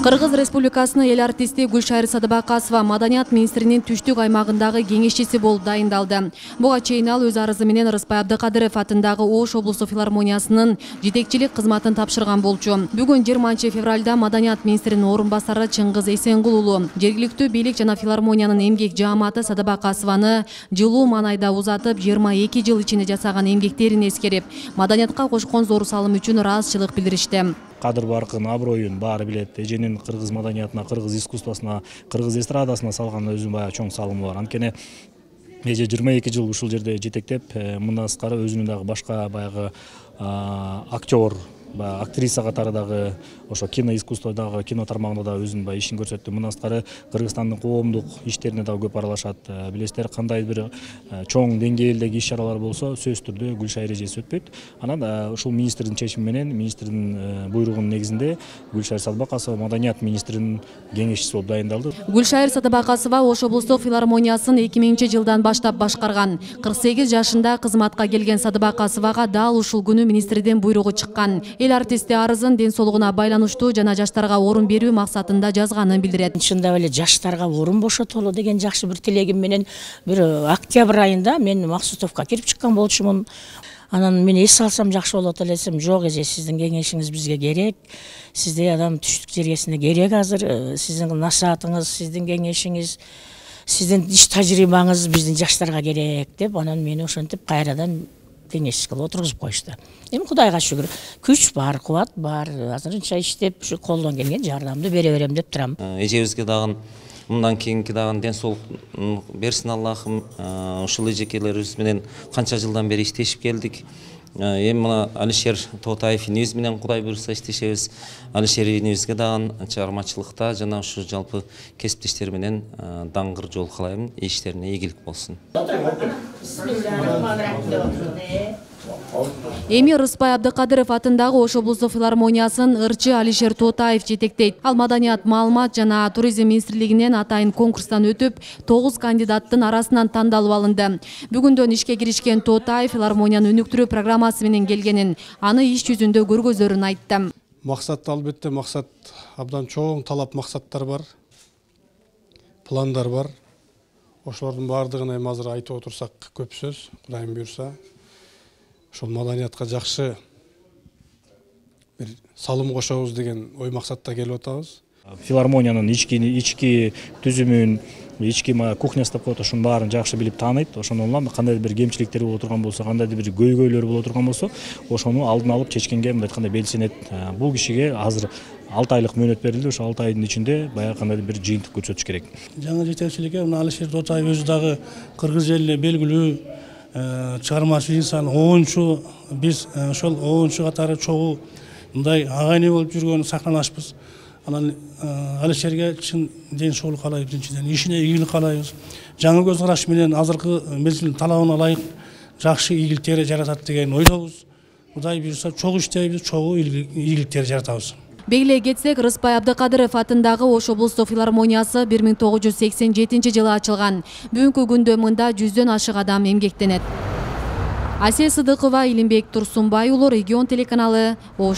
Кыргыз Республикасынын эл артисти Гүлшайыр Садыбакасова Маданият министринин түштүк аймагындагы кеңешчиси болуп дайындалды. Буга чейин ал өз арызы менен Рыспай Абдыкадыров атындагы Ош облустук филармониясынын жетекчилик кызматын тапшырган болчу. Бүгүн 20 февралда Маданият министринин орун басары Чыңгыз Эсенгул уулу жергиликтүү бийлик жана филармониянын эмгек жааматы Садыбакасованы жылуу маанайда узатып 22 жыл ичинде жасаган эмгектерин эскерип, маданиятка кошкон зор салым үчүн ыраазычылык билдиришти. Кадыр баркын, аброюн баары билет. Эженин кыргыз маданиятына, кыргыз искусствосуна, кыргыз эстрадасына салган өзүнүн баягы чоң салымы бар. Анткени эже 22 жыл ушул жерде жетектеп, мындан сырткары өзүнүн дагы башка баягы актер, актриса катары дагы ошо кино искусстводагы кино тармагында да өзүнүн ишин көрсөттү. Мындан сырткары Кыргызстандын коомдук иштерине дагы көп аралашат. Билесиздер, кандай бир чоң деңгээлдеги иш-чаралар болсо, сөзсүз түрдө Гүлшайыр эжеси өтпөйт. Анан ушул министрдин чечими менен, министрдин буйругунун негизинде Гүлшайыр Садыбакасова Маданият министринин кеңешчиси болуп дайындалды. Гүлшайыр Садыбакасова Ош облустук филармониясын 2000-жылдан баштап башкарган. 48 жашында кызматка келген Садыбакасовага дал ушул күнү министрдин буйругу чыккан. Эл артисти арызын ден соолугуна байланыштуу жана жаштарга орун берүү максатында жазганын билдирет. Чындап эле жаштарга орун бошотолу деген жакшы бир тилегим менен бир октябрь айында мен Максутовко кирип чыккан болчумун. Анан мен эс алсам жакшы болот элесем, жок эже, сиздин кеңешиңиз бизге керек. Сиздей адам түштүк жергесине керек азыр. Сиздин насаатыңыз, сиздин кеңешиңиз, сиздин иш тажрыйбаңыз биздин жаштарга керек деп, анан мени ошентип кайрадан кеңешчи кылып отургузуп коюшту. Эми Кудайга шүгүр, күч бар, кубат бар. Азырынча иштеп, ушу колдон келген жардамды бере берем деп турам. Эжебизге дагы мындан кийинки дагы ден соолук берсин Аллахым. Ушул эжекелерибиз менен канча жылдан бери иштешип келдик. Эми мына Алишер Тоотаев инибиз менен Кудай буйруса иштешебиз. Алишер инибизге дагы чыгармачылыкта жана ушу жалпы кесиптештер менен даңгыр жол каалайм. Иштерине ийгилик болсун. Эми Рыспай Абдыкадыров атындагы Ош облустук филармониясын ырчы Алишер Тоотаев жетектейт. Ал Маданият, маалымат жана туризм министрлигинен атайын конкурстан өтүп, 9 кандидаттын арасынан тандалып алынды. Бүгүндөн ишке киришкен Тоотаев филармонияны өнүктүрүү программасы менен келгенин, аны иш жүзүндө көргөзөрүн айтты. Максат, албетте максат абдан чоң талап максаттар бар, пландар бар. Ошолордун баардыгын эми азыр айтып отурсак көп сөз, Кудайым буйруса. Ошол маданиятка жакшы бир салым кошобуз деген ой максатта келип атабыз. Филармониянын ички түзүмүн, ички кухнясы деп коет, ошонун баарын жакшы билип тааныйт. Ошондон улам кандай бир кемчиликтер боло турган болсо, кандай бир көйгөйлөр боло турган болсо, ошону алдын алып чечкенге мындай айтканда белсенет. Бул кишиге азыр 6 айлык мөөнөт берилди. Ошо 6 айдын ичинде баягы кандай бир жыйынтык көрсөтүш керек. Жаңы жетекчиликке Алишер Тоотаев өзү дагы кыргыз элине белгилүү чыгармачы инсан, оончу. Биз ошол оончу катары чогуу мындай агайны болуп жүргөн сахналашпыз. Анан Алишерге чын ден соолук каалайбыз, биринчиден ишине ийгилик каалайбыз. Жаңы көз караш менен азыркы мезгилдин талабына ылайык жакшы ийгиликтер жаратат деген ойдобуз. Кудай буйруса чогуу иштейбиз, чогуу ийгиликтер жаратабыз. Белгилей кетсек, Рыспай Абдыкадыров атындагы Ош облустук филармониясы 1987-жылы ачылган. Бүгүнкү күндө мында 100дөн ашык адам эмгектенет. Асия Сыдыкова, Илимбек Турсунбай уулу, Регион телеканалы, Ош.